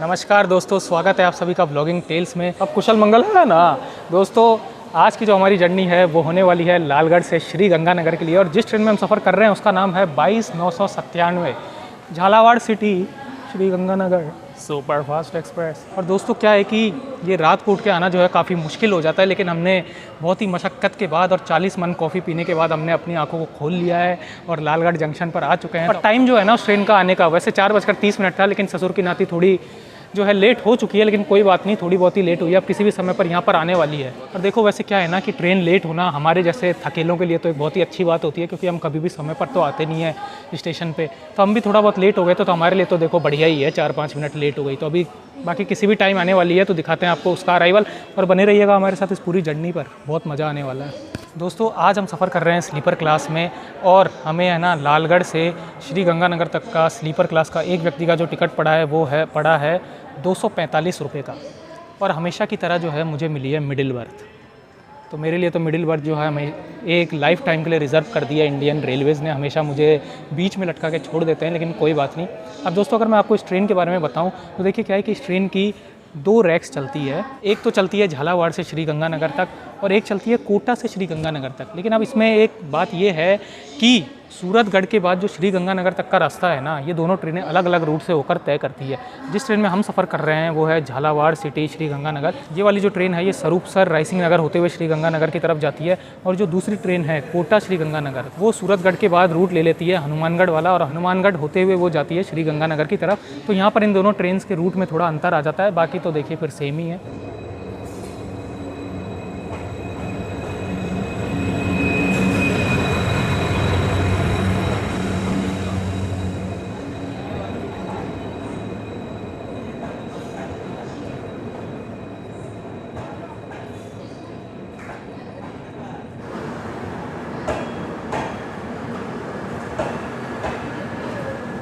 नमस्कार दोस्तों, स्वागत है आप सभी का ब्लॉगिंग टेल्स में। अब कुशल मंगल है ना दोस्तों। आज की जो हमारी जर्नी है वो होने वाली है लालगढ़ से श्री गंगानगर के लिए, और जिस ट्रेन में हम सफ़र कर रहे हैं उसका नाम है 22/997 Jhalawar city Shri Ganganagar super fast express. और दोस्तों क्या है कि ये रात को उठ के आना जो है काफ़ी मुश्किल हो जाता है, लेकिन हमने बहुत ही मशक्क़त के बाद और 40 मन कॉफ़ी पीने के बाद हमने अपनी आंखों को खोल लिया है और लालगढ़ जंक्शन पर आ चुके हैं। और टाइम जो है ना उस ट्रेन का आने का वैसे 4:30 था, लेकिन ससुर की नाती थोड़ी जो है लेट हो चुकी है, लेकिन कोई बात नहीं, थोड़ी बहुत ही लेट हुई है, अब किसी भी समय पर यहाँ पर आने वाली है। और देखो वैसे क्या है ना कि ट्रेन लेट होना हमारे जैसे थकेलों के लिए तो एक बहुत ही अच्छी बात होती है, क्योंकि हम कभी भी समय पर तो आते नहीं है स्टेशन पे। तो हम भी थोड़ा बहुत लेट हो गए तो हमारे लिए तो देखो बढ़िया ही है, 4-5 मिनट लेट हो गई तो अभी बाकी किसी भी टाइम आने वाली है तो दिखाते हैं आपको उसका अराइवल। और बने रहिएगा हमारे साथ इस पूरी जर्नी पर, बहुत मज़ा आने वाला है। दोस्तों आज हम सफ़र कर रहे हैं स्लीपर क्लास में, और हमें है ना लालगढ़ से श्री गंगानगर तक का स्लीपर क्लास का एक व्यक्ति का जो टिकट पड़ा है 245 रुपये का। और हमेशा की तरह जो है मुझे मिली है मिडिल बर्थ। तो मेरे लिए तो मिडिल बर्थ जो है हमें एक लाइफ टाइम के लिए रिज़र्व कर दिया इंडियन रेलवेज़ ने। हमेशा मुझे बीच में लटका के छोड़ देते हैं, लेकिन कोई बात नहीं। अब दोस्तों अगर मैं आपको इस ट्रेन के बारे में बताऊं तो देखिए क्या है कि इस ट्रेन की 2 रैक्स चलती है। एक तो चलती है झालावाड़ से श्री गंगानगर तक, और एक चलती है कोटा से श्री गंगानगर तक। लेकिन अब इसमें एक बात ये है कि सूरतगढ़ के बाद जो श्री गंगानगर तक का रास्ता है ना, ये दोनों ट्रेनें अलग अलग रूट से होकर तय करती है। जिस ट्रेन में हम सफ़र कर रहे हैं वो है झालावाड़ सिटी श्री गंगानगर। ये वाली जो ट्रेन है ये सरूपसर रायसिंह नगर होते हुए श्री गंगानगर की तरफ जाती है, और जो दूसरी ट्रेन है कोटा श्री गंगानगर वो सूरतगढ़ के बाद रूट ले लेती है हनुमानगढ़ वाला, और हनुमानगढ़ होते हुए वो जाती है श्री गंगानगर की तरफ। तो यहाँ पर इन दोनों ट्रेन के रूट में थोड़ा अंतर आ जाता है, बाकी तो देखिए फिर सेम ही है।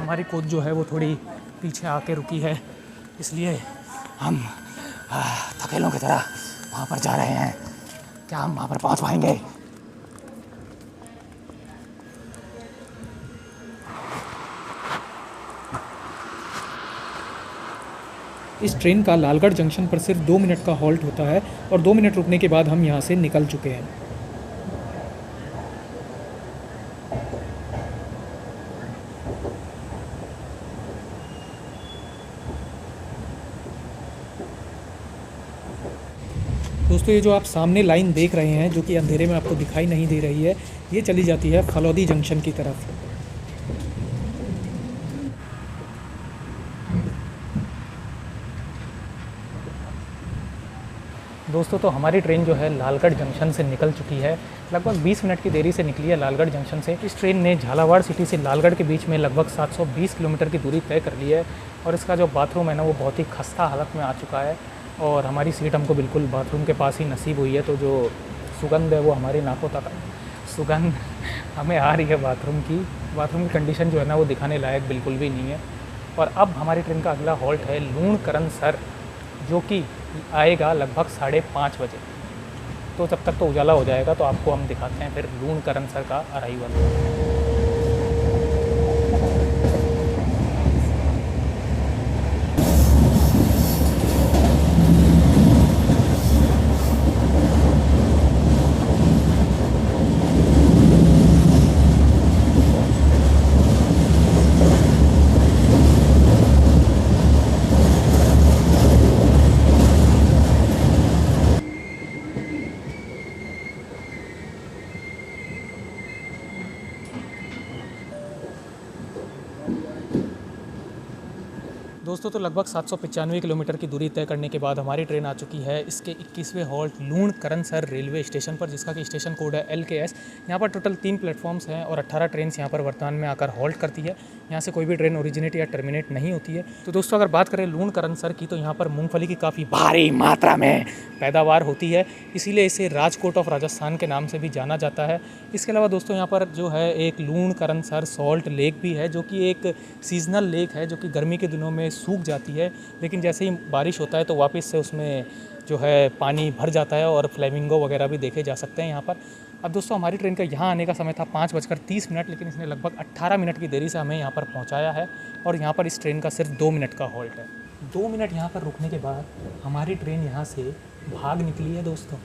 हमारी कोच जो है वो थोड़ी पीछे आके रुकी है, इसलिए हम थकेलों की तरह वहाँ पर जा रहे हैं। क्या हम वहाँ पर पहुँच पाएंगे? इस ट्रेन का लालगढ़ जंक्शन पर सिर्फ 2 मिनट का हॉल्ट होता है, और 2 मिनट रुकने के बाद हम यहाँ से निकल चुके हैं। दोस्तों ये जो आप सामने लाइन देख रहे हैं, जो कि अंधेरे में आपको दिखाई नहीं दे रही है, ये चली जाती है फलौदी जंक्शन की तरफ। दोस्तों तो हमारी ट्रेन जो है लालगढ़ जंक्शन से निकल चुकी है। लगभग 20 मिनट की देरी से निकली है लालगढ़ जंक्शन से। इस ट्रेन ने झालावाड़ सिटी से लालगढ़ के बीच में लगभग 720 किलोमीटर की दूरी तय कर ली है, और इसका जो बाथरूम है ना वो बहुत ही खस्ता हालत में आ चुका है, और हमारी सीट हमको बिल्कुल बाथरूम के पास ही नसीब हुई है। तो जो सुगंध है वो हमारी नाकों तक सुगंध हमें आ रही है बाथरूम की कंडीशन जो है ना वो दिखाने लायक बिल्कुल भी नहीं है। और अब हमारी ट्रेन का अगला हॉल्ट है लूणकरणसर, जो कि आएगा लगभग 5:30 बजे। तो जब तक तो उजाला हो जाएगा, तो आपको हम दिखाते हैं फिर लूणकरणसर का अराइवल। दोस्तों तो लगभग 795 किलोमीटर की दूरी तय करने के बाद हमारी ट्रेन आ चुकी है इसके 21वें हॉल्ट लूणकरणसर रेलवे स्टेशन पर, जिसका कि स्टेशन कोड है LKS। यहाँ पर टोटल 3 प्लेटफॉर्म्स हैं और 18 ट्रेन यहाँ पर वर्तमान में आकर हॉल्ट करती है। यहाँ से कोई भी ट्रेन ओरिजिनेट या टर्मिनेट नहीं होती है। तो दोस्तों अगर बात करें लूणकरणसर की, तो यहाँ पर मूंगफली की काफ़ी भारी मात्रा में पैदावार होती है, इसीलिए इसे राजकोट ऑफ राजस्थान के नाम से भी जाना जाता है। इसके अलावा दोस्तों यहाँ पर जो है एक लूणकरणसर सॉल्ट लेक भी है, जो कि एक सीजनल लेक है, जो कि गर्मी के दिनों में सूख जाती है, लेकिन जैसे ही बारिश होता है तो वापस से उसमें जो है पानी भर जाता है और फ्लेमिंगो वगैरह भी देखे जा सकते हैं यहाँ पर। अब दोस्तों हमारी ट्रेन का यहाँ आने का समय था 5:30, लेकिन इसने लगभग 18 मिनट की देरी से हमें यहाँ पर पहुँचाया है, और यहाँ पर इस ट्रेन का सिर्फ 2 मिनट का हॉल्ट है। 2 मिनट यहाँ पर रुकने के बाद हमारी ट्रेन यहाँ से भाग निकली है दोस्तों।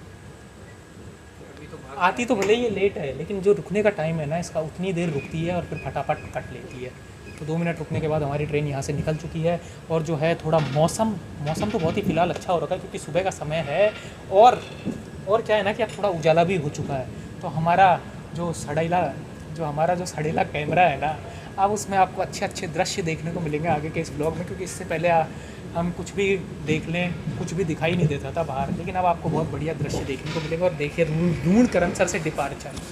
आती तो भले ही ये लेट है, लेकिन जो रुकने का टाइम है ना इसका, उतनी देर रुकती है और फिर फटाफट कट लेती है। तो 2 मिनट रुकने के बाद हमारी ट्रेन यहाँ से निकल चुकी है। और जो है थोड़ा मौसम तो बहुत ही फ़िलहाल अच्छा हो रखा है, क्योंकि सुबह का समय है। और क्या है ना कि अब थोड़ा उजाला भी हो चुका है। तो हमारा जो सड़ेला कैमरा है ना, अब उसमें आपको अच्छे दृश्य देखने को मिलेंगे आगे के इस ब्लॉग में। क्योंकि इससे पहले हम कुछ भी देख लें, कुछ भी दिखाई नहीं देता था बाहर, लेकिन अब आपको बहुत बढ़िया दृश्य देखने को मिलेगा। और देखिए लूणकरणसर से डिपार्चर।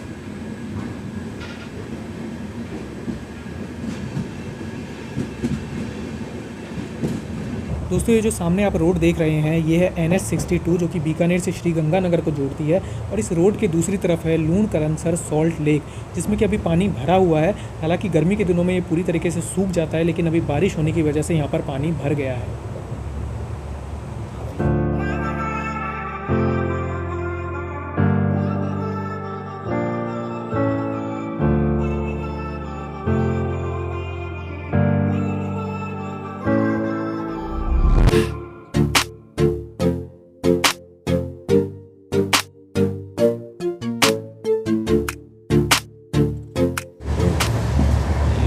दोस्तों ये जो सामने आप रोड देख रहे हैं ये है NH62, जो कि बीकानेर से श्रीगंगानगर को जोड़ती है। और इस रोड के दूसरी तरफ है लूणकरणसर सॉल्ट लेक, जिसमें कि अभी पानी भरा हुआ है। हालांकि गर्मी के दिनों में ये पूरी तरीके से सूख जाता है, लेकिन अभी बारिश होने की वजह से यहाँ पर पानी भर गया है।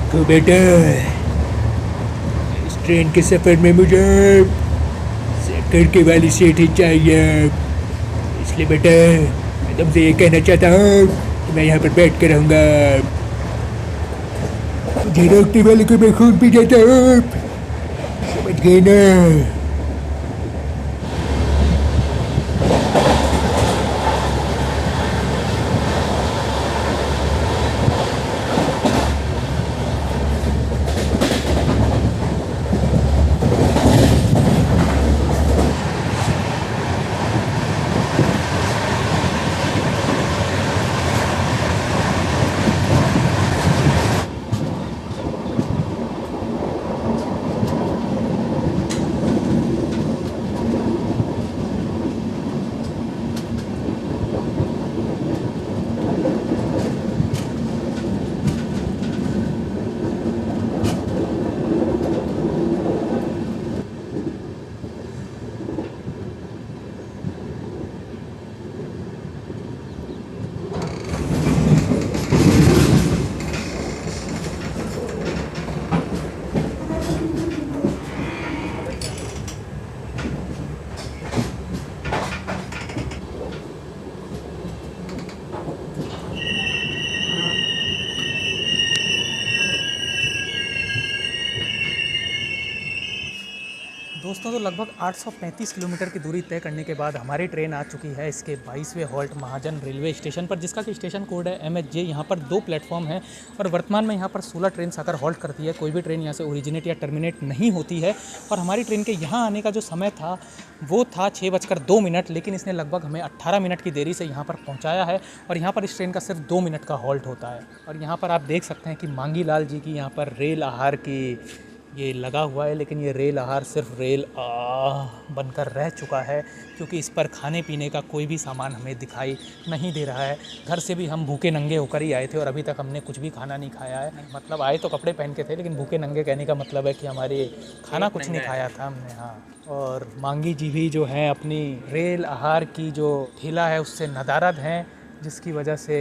तो बेटा, इस ट्रेन के सफ़र में मुझे सेक्टर के वाली सीट ही चाहिए। इसलिए बेटा मैं तुमसे ये कहना चाहता हूँ कि मैं यहाँ पर बैठ कर रहूँगा। मुझे रोकने वाले को मैं खून पी जाता हूँ, समझ गए ना? दोस्तों तो लगभग 835 किलोमीटर की दूरी तय करने के बाद हमारी ट्रेन आ चुकी है इसके 22वें हॉल्ट महाजन रेलवे स्टेशन पर, जिसका कि स्टेशन कोड है MHJ। यहाँ पर 2 प्लेटफॉर्म है और वर्तमान में यहाँ पर 16 ट्रेन आकर हॉल्ट करती है। कोई भी ट्रेन यहाँ से ओरिजिनेट या टर्मिनेट नहीं होती है। और हमारी ट्रेन के यहाँ आने का जो समय था वो था 6:02, लेकिन इसने लगभग हमें 18 मिनट की देरी से यहाँ पर पहुँचाया है। और यहाँ पर इस ट्रेन का सिर्फ 2 मिनट का हॉल्ट होता है। और यहाँ पर आप देख सकते हैं कि मांगी लाल जी की यहाँ पर रेल आहार की ये लगा हुआ है, लेकिन ये रेल आहार सिर्फ रेल बनकर रह चुका है, क्योंकि इस पर खाने पीने का कोई भी सामान हमें दिखाई नहीं दे रहा है। घर से भी हम भूखे नंगे होकर ही आए थे और अभी तक हमने कुछ भी खाना नहीं खाया है। मतलब आए तो कपड़े पहन के थे, लेकिन भूखे नंगे कहने का मतलब है कि हमारे खाना कुछ नहीं खाया था हमने। हाँ, और मांगी जी भी जो है अपनी रेल आहार की जो ठेला है उससे नदारद हैं, जिसकी वजह से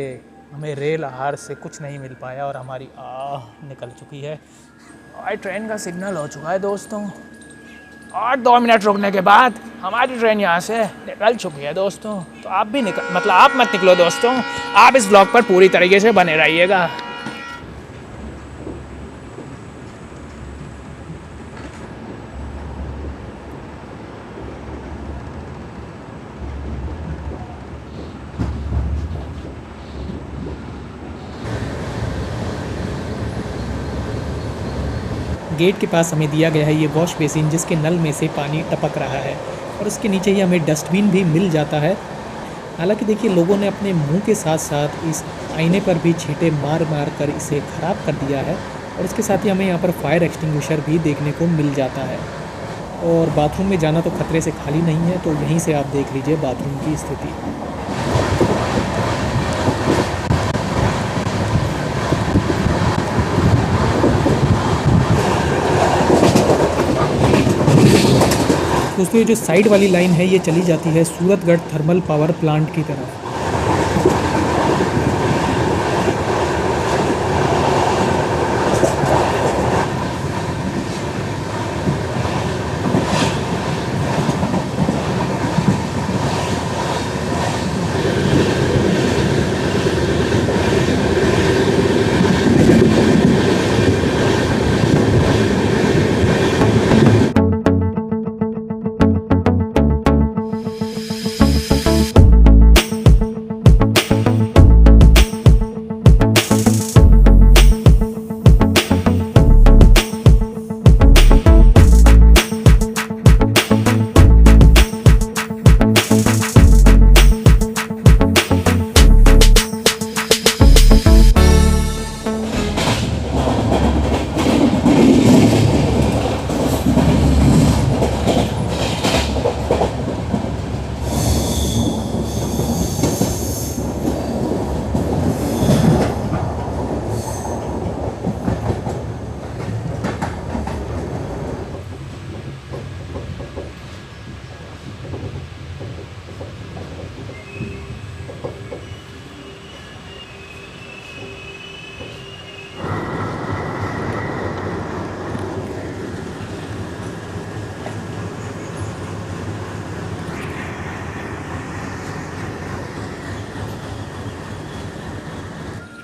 हमें रेल आहार से कुछ नहीं मिल पाया और हमारी निकल चुकी है। और ट्रेन का सिग्नल हो चुका है दोस्तों, और 2 मिनट रुकने के बाद हमारी ट्रेन यहाँ से निकल चुकी है दोस्तों। तो आप भी आप मत निकलो दोस्तों, आप इस ब्लॉग पर पूरी तरीके से बने रहिएगा। गेट के पास हमें दिया गया है ये वॉश बेसिन, जिसके नल में से पानी टपक रहा है और उसके नीचे ही हमें डस्टबिन भी मिल जाता है। हालांकि देखिए लोगों ने अपने मुंह के साथ साथ इस आईने पर भी छींटे मार मार कर इसे ख़राब कर दिया है। और इसके साथ ही हमें यहाँ पर फायर एक्सटिंग्विशर भी देखने को मिल जाता है। और बाथरूम में जाना तो खतरे से खाली नहीं है, तो यहीं से आप देख लीजिए बाथरूम की स्थिति। दोस्तों ये जो साइड वाली लाइन है ये चली जाती है सूरतगढ़ थर्मल पावर प्लांट की तरफ।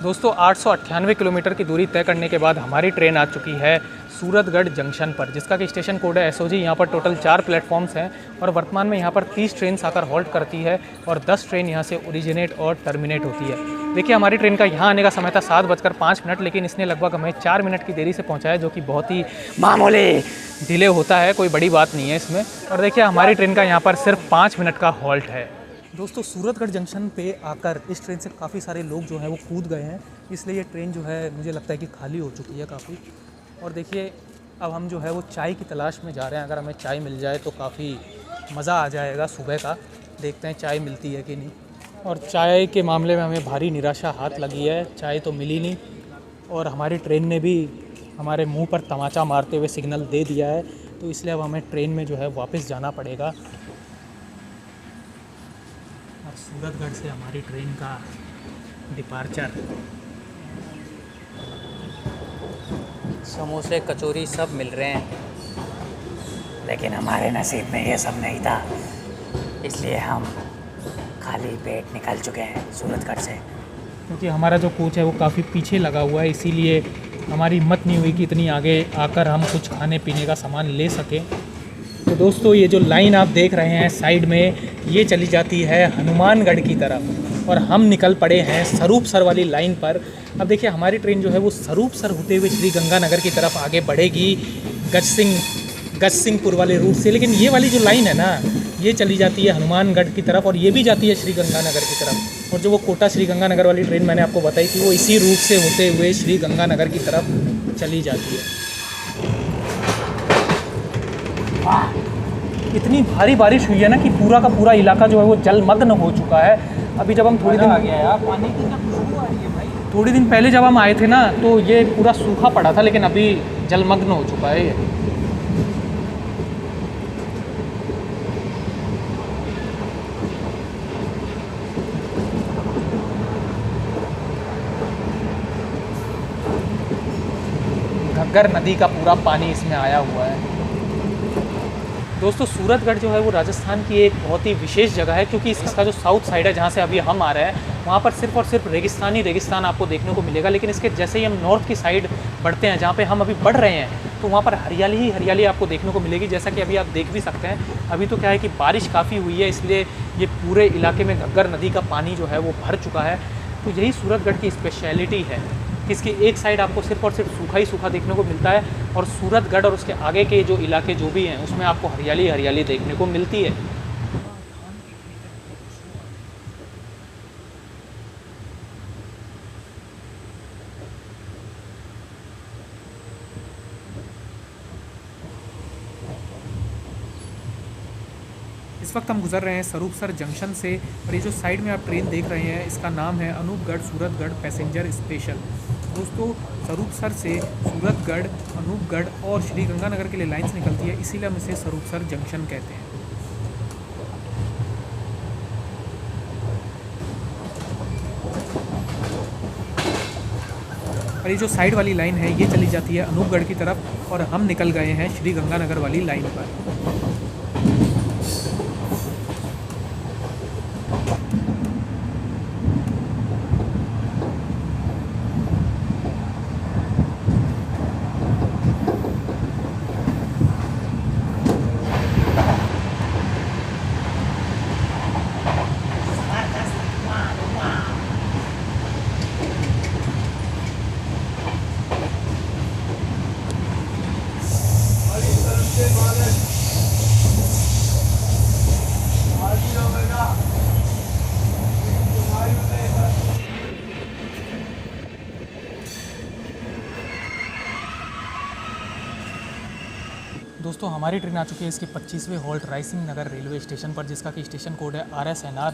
दोस्तों 898 किलोमीटर की दूरी तय करने के बाद हमारी ट्रेन आ चुकी है सूरतगढ़ जंक्शन पर, जिसका कि स्टेशन कोड है SOG। यहाँ पर टोटल 4 प्लेटफॉर्म्स हैं और वर्तमान में यहाँ पर 30 ट्रेन आकर हॉल्ट करती है और 10 ट्रेन यहाँ से ओरिजिनेट और टर्मिनेट होती है। देखिए हमारी ट्रेन का यहाँ आने का समय था 7:05, लेकिन इसने लगभग हमें 4 मिनट की देरी से पहुँचाया, जो कि बहुत ही मामूली डिले होता है, कोई बड़ी बात नहीं है इसमें। और देखिए हमारी ट्रेन का यहाँ पर सिर्फ 5 मिनट का हॉल्ट है। दोस्तों सूरतगढ़ जंक्शन पे आकर इस ट्रेन से काफ़ी सारे लोग जो हैं वो कूद गए हैं, इसलिए ये ट्रेन जो है मुझे लगता है कि खाली हो चुकी है काफ़ी। और देखिए अब हम जो है वो चाय की तलाश में जा रहे हैं। अगर हमें चाय मिल जाए तो काफ़ी मज़ा आ जाएगा सुबह का। देखते हैं चाय मिलती है कि नहीं। और चाय के मामले में हमें भारी निराशा हाथ लगी है, चाय तो मिली नहीं और हमारी ट्रेन ने भी हमारे मुँह पर तमाचा मारते हुए सिग्नल दे दिया है, तो इसलिए अब हमें ट्रेन में जो है वापस जाना पड़ेगा। और सूरतगढ़ से हमारी ट्रेन का डिपार्चर। समोसे कचौरी सब मिल रहे हैं, लेकिन हमारे नसीब में ये सब नहीं था, इसलिए हम खाली पेट निकल चुके हैं सूरतगढ़ से। क्योंकि हमारा जो कोच है वो काफ़ी पीछे लगा हुआ है, इसीलिए हमारी हिम्मत नहीं हुई कि इतनी आगे आकर हम कुछ खाने पीने का सामान ले सकें। तो दोस्तों ये जो लाइन आप देख रहे हैं साइड में, ये चली जाती है हनुमानगढ़ की तरफ और हम निकल पड़े हैं सरूपसर वाली लाइन पर। अब देखिए हमारी ट्रेन जो है वो सरूपसर होते हुए श्री गंगानगर की तरफ आगे बढ़ेगी गजसिंहपुर वाले रूट से, लेकिन ये वाली जो लाइन है ना ये चली जाती है हनुमानगढ़ की तरफ और ये भी जाती है श्री गंगानगर की तरफ। और जो वो कोटा श्री गंगानगर वाली ट्रेन मैंने आपको बताई थी वो इसी रूट से होते हुए श्री गंगानगर की तरफ चली जाती है। इतनी भारी बारिश हुई है ना कि पूरा का पूरा इलाका जो है वो जलमग्न हो चुका है। अभी जब हम थोड़ी दिन पहले जब हम आए थे ना तो ये पूरा सूखा पड़ा था, लेकिन अभी जलमग्न हो चुका है ये। घग्गर नदी का पूरा पानी इसमें आया हुआ है। दोस्तों सूरतगढ़ जो है वो राजस्थान की एक बहुत ही विशेष जगह है, क्योंकि इसका जो साउथ साइड है जहाँ से अभी हम आ रहे हैं वहाँ पर सिर्फ और सिर्फ रेगिस्तान आपको देखने को मिलेगा। लेकिन इसके जैसे ही हम नॉर्थ की साइड बढ़ते हैं जहाँ पे हम अभी बढ़ रहे हैं तो वहाँ पर हरियाली ही हरियाली आपको देखने को मिलेगी। जैसा कि अभी आप देख भी सकते हैं, अभी तो क्या है कि बारिश काफ़ी हुई है, इसलिए ये पूरे इलाके में घग्गर नदी का पानी जो है वो भर चुका है। तो यही सूरतगढ़ की स्पेशलिटी है कि इसकी एक साइड आपको सिर्फ और सिर्फ सूखा ही सूखा देखने को मिलता है और सूरतगढ़ और उसके आगे के जो इलाके जो भी हैं उसमें आपको हरियाली हरियाली देखने को मिलती है। इस वक्त हम गुजर रहे हैं सरूपसर जंक्शन से और ये जो साइड में आप ट्रेन देख रहे हैं इसका नाम है अनूपगढ़ सूरतगढ़ पैसेंजर स्पेशल। दोस्तों स्वरूपसर से सूरतगढ़, अनूपगढ़ और श्री गंगानगर के लिए लाइन्स निकलती है, इसीलिए हम इसे स्वरूपसर जंक्शन कहते हैं। और ये जो साइड वाली लाइन है ये चली जाती है अनूपगढ़ की तरफ और हम निकल गए हैं श्री गंगानगर वाली लाइन पर। दोस्तों हमारी ट्रेन आ चुकी है इसके 25वें हॉल्ट रायसिंह नगर रेलवे स्टेशन पर, जिसका कि स्टेशन कोड है RSNR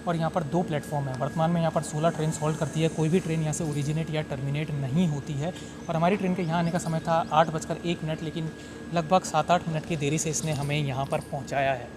और यहाँ पर 2 प्लेटफॉर्म है। वर्तमान में यहाँ पर 16 ट्रेन हॉल्ट करती है, कोई भी ट्रेन यहाँ से ओरिजिनेट या टर्मिनेट नहीं होती है। और हमारी ट्रेन के यहाँ आने का समय था 8:01, लेकिन लगभग 7-8 मिनट की देरी से इसने हमें यहाँ पर पहुँचाया है।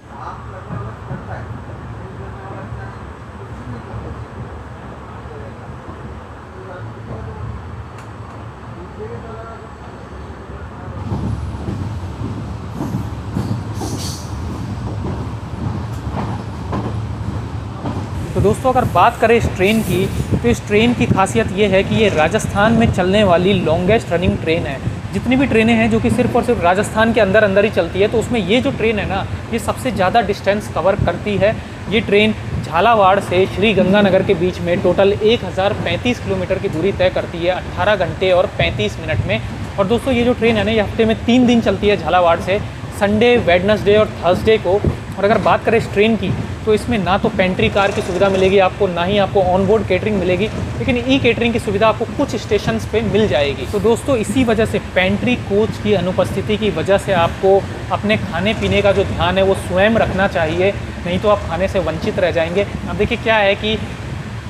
तो दोस्तों अगर बात करें इस ट्रेन की, तो इस ट्रेन की खासियत ये है कि ये राजस्थान में चलने वाली लॉन्गेस्ट रनिंग ट्रेन है। जितनी भी ट्रेनें हैं जो कि सिर्फ और सिर्फ राजस्थान के अंदर ही चलती है, तो उसमें ये जो ट्रेन है ना, ये सबसे ज़्यादा डिस्टेंस कवर करती है। ये ट्रेन झालावाड़ से श्री गंगानगर के बीच में टोटल 1035 किलोमीटर की दूरी तय करती है 18 घंटे और 35 मिनट में। और दोस्तों ये जो ट्रेन है ना, ये हफ्ते में 3 दिन चलती है झालावाड़ से, संडे, वेडनेसडे और थर्सडे को। और अगर बात करें इस ट्रेन की, तो इसमें ना तो पेंट्री कार की सुविधा मिलेगी आपको, ना ही आपको ऑन बोर्ड केटरिंग मिलेगी, लेकिन ई केटरिंग की सुविधा आपको कुछ स्टेशंस पे मिल जाएगी। तो दोस्तों इसी वजह से पेंट्री कोच की अनुपस्थिति की वजह से आपको अपने खाने पीने का जो ध्यान है वो स्वयं रखना चाहिए, नहीं तो आप खाने से वंचित रह जाएंगे। अब देखिए क्या है कि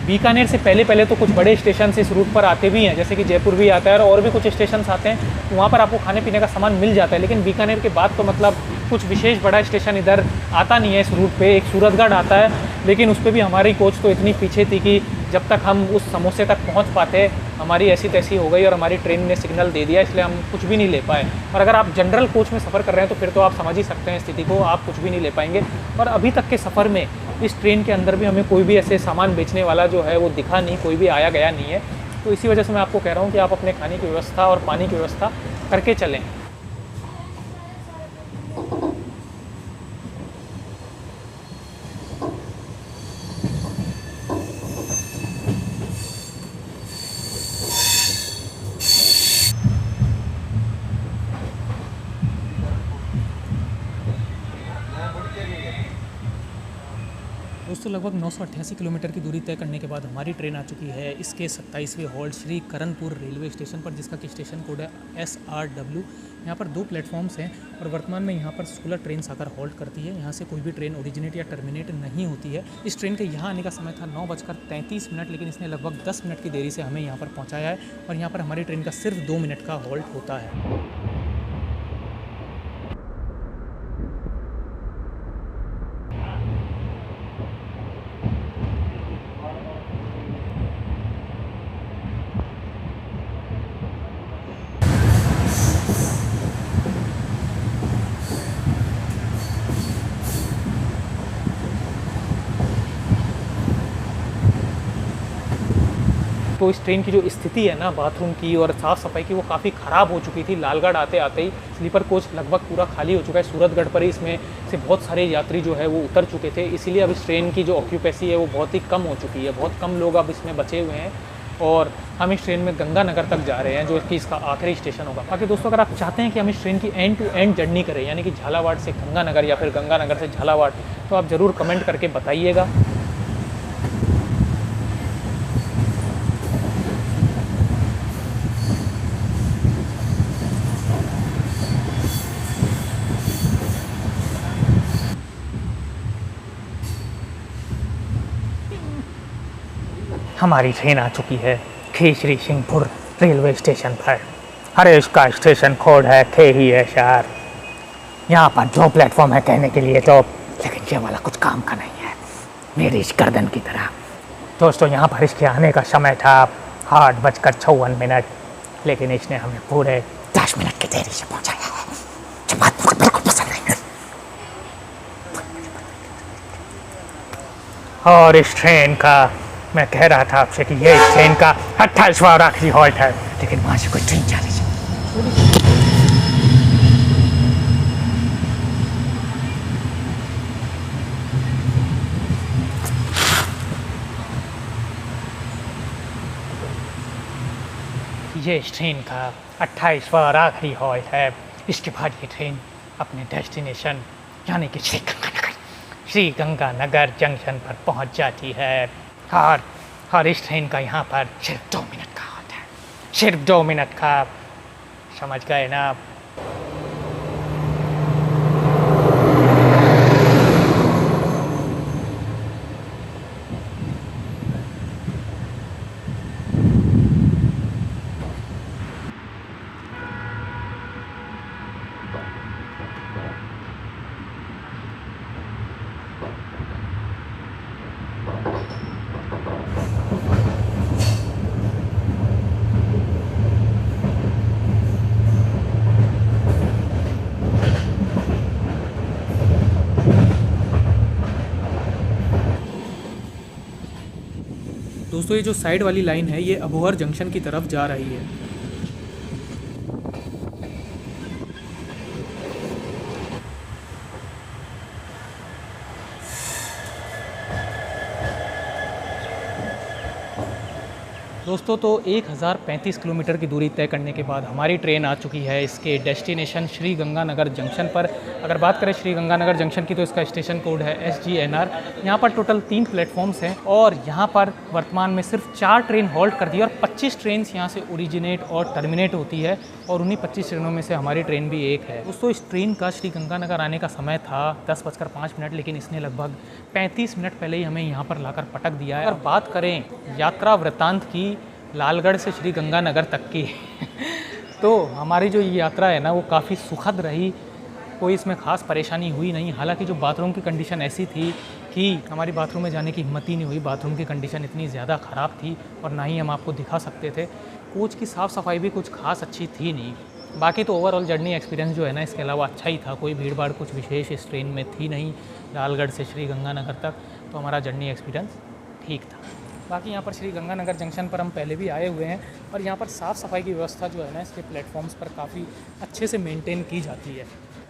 बीकानेर से पहले तो कुछ बड़े स्टेशन इस रूट पर आते भी हैं, जैसे कि जयपुर भी आता है और भी कुछ स्टेशन आते हैं, तो वहाँ पर आपको खाने पीने का सामान मिल जाता है। लेकिन बीकानेर के बाद तो मतलब कुछ विशेष बड़ा स्टेशन इधर आता नहीं है इस रूट पे। एक सूरतगढ़ आता है, लेकिन उस पर भी हमारी कोच तो इतनी पीछे थी कि जब तक हम उस समोसे तक पहुंच पाते हमारी ऐसी तैसी हो गई और हमारी ट्रेन ने सिग्नल दे दिया, इसलिए हम कुछ भी नहीं ले पाए। और अगर आप जनरल कोच में सफ़र कर रहे हैं तो फिर तो आप समझ ही सकते हैं स्थिति को, आप कुछ भी नहीं ले पाएंगे। और अभी तक के सफ़र में इस ट्रेन के अंदर भी हमें कोई भी ऐसे सामान बेचने वाला जो है वो दिखा नहीं, कोई भी आया गया नहीं है। तो इसी वजह से मैं आपको कह रहा हूँ कि आप अपने खाने की व्यवस्था और पानी की व्यवस्था करके चलें। दोस्तों लगभग 988 किलोमीटर की दूरी तय करने के बाद हमारी ट्रेन आ चुकी है इसके 27वें halt Shri Karanpur railway station पर, जिसका कि स्टेशन कोड है SRW। यहाँ पर 2 प्लेटफॉर्म्स हैं और वर्तमान में यहाँ पर 16 ट्रेन आकर हॉल्ट करती है। यहाँ से कोई भी ट्रेन ओरिजिनेट या टर्मिनेट नहीं होती है। इस ट्रेन के यहाँ आने का समय था 9:33, लेकिन इसने लगभग 10 मिनट की देरी से हमें यहाँ पर पहुँचाया है और यहाँ पर हमारी ट्रेन का सिर्फ 2 मिनट का हॉल्ट होता है। तो इस ट्रेन की जो स्थिति है ना बाथरूम की और साफ़ सफाई की, वो काफ़ी ख़राब हो चुकी थी। लालगढ़ आते आते ही स्लीपर कोच लगभग पूरा खाली हो चुका है। सूरतगढ़ पर ही इसमें से बहुत सारे यात्री जो है वो उतर चुके थे, इसीलिए अब इस ट्रेन की जो ऑक्यूपेसी है वो बहुत ही कम हो चुकी है। बहुत कम लोग अब इसमें बचे हुए हैं और हम इस ट्रेन में गंगानगर तक जा रहे हैं, जो कि इसका आखिरी स्टेशन होगा। बाकी दोस्तों अगर आप चाहते हैं कि हम इस ट्रेन की एंड टू एंड जर्नी करें, यानी कि झालावाड़ से गंगानगर या फिर गंगानगर से झालावाड़, तो आप ज़रूर कमेंट करके बताइएगा। हमारी ट्रेन आ चुकी है खेसरी सिंहपुर। रेलवे स्टेशन पर। अरे इसका स्टेशन कोड है KESR। यहाँ पर जो प्लेटफॉर्म है कहने के लिए तो, लेकिन ये वाला कुछ काम का नहीं है, मेरी इस गर्दन की तरह। दोस्तों यहाँ पर इसके आने का समय था 8:54, लेकिन इसने हमें पूरे 10 मिनट की देरी से पहुँचाया है, जो बात मुझे बिल्कुल पसंद नहीं है। और इस ट्रेन का मैं कह रहा था आपसे कि ये इस ट्रेन का 28वां और आखिरी हॉल्ट है, लेकिन वहाँ से कोई ट्रेन जा रही है। ये इस ट्रेन का 28वां और आखिरी हॉल्ट है। इसके बाद ये ट्रेन अपने डेस्टिनेशन यानी कि श्री गंगानगर जंक्शन पर पहुंच जाती है। और इस ट्रेन का यहाँ पर सिर्फ 2 मिनट का हॉल्ट है, सिर्फ 2 मिनट का। समझ गए ना आप? दोस्तों ये जो साइड वाली लाइन है ये अबोहर जंक्शन की तरफ जा रही है। दोस्तों तो 1035 किलोमीटर की दूरी तय करने के बाद हमारी ट्रेन आ चुकी है इसके डेस्टिनेशन श्री गंगानगर जंक्शन पर। अगर बात करें श्री गंगानगर जंक्शन की तो इसका स्टेशन कोड है SGNR। यहाँ पर टोटल 3 प्लेटफॉर्म्स हैं और यहाँ पर वर्तमान में सिर्फ 4 ट्रेन हॉल्ट कर दी है और 25 ट्रेन यहाँ से ओरिजिनेट और टर्मिनेट होती है और उन्हीं 25 ट्रेनों में से हमारी ट्रेन भी एक है। दोस्तों इस ट्रेन का श्री गंगानगर आने का समय था 10:05, लेकिन इसने लगभग 35 मिनट पहले ही हमें यहाँ पर लाकर पटक दिया है। अगर बात करें यात्रा वृत्तांत की लालगढ़ से श्री गंगानगर तक की तो हमारी जो ये यात्रा है ना वो काफ़ी सुखद रही, कोई इसमें ख़ास परेशानी हुई नहीं। हालांकि जो बाथरूम की कंडीशन ऐसी थी कि हमारी बाथरूम में जाने की हिम्मत ही नहीं हुई, बाथरूम की कंडीशन इतनी ज़्यादा ख़राब थी और ना ही हम आपको दिखा सकते थे। कोच की साफ़ सफाई भी कुछ खास अच्छी थी नहीं। बाकी तो ओवरऑल जर्नी एक्सपीरियंस जो है ना इसके अलावा अच्छा ही था, कोई भीड़ भाड़ कुछ विशेष इस ट्रेन में थी नहीं लालगढ़ से श्री गंगानगर तक, तो हमारा जर्नी एक्सपीरियंस ठीक था। बाकी यहाँ पर श्री गंगानगर जंक्शन पर हम पहले भी आए हुए हैं और यहाँ पर साफ़ सफाई की व्यवस्था जो है ना इसके प्लेटफॉर्म्स पर काफ़ी अच्छे से मेंटेन की जाती है।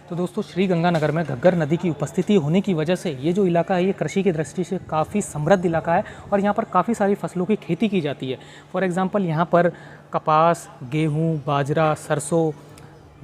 तो दोस्तों श्री गंगानगर में घग्गर नदी की उपस्थिति होने की वजह से ये जो इलाका है ये कृषि की दृष्टि से काफ़ी समृद्ध इलाका है और यहाँ पर काफ़ी सारी फसलों की खेती की जाती है। फॉर एग्ज़ाम्पल यहाँ पर कपास, गेहूँ, बाजरा, सरसों,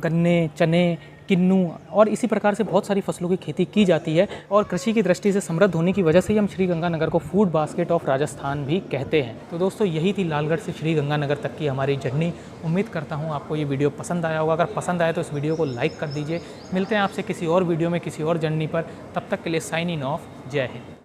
गन्ने, चने, किन्नू और इसी प्रकार से बहुत सारी फसलों की खेती की जाती है और कृषि की दृष्टि से समृद्ध होने की वजह से ही हम श्री गंगानगर को फूड बास्केट ऑफ राजस्थान भी कहते हैं। तो दोस्तों यही थी लालगढ़ से श्री गंगानगर तक की हमारी जर्नी। उम्मीद करता हूँ आपको ये वीडियो पसंद आया होगा। अगर पसंद आया तो इस वीडियो को लाइक कर दीजिए। मिलते हैं आपसे किसी और वीडियो में किसी और जर्नी पर, तब तक के लिए साइन इन ऑफ। जय हिंद।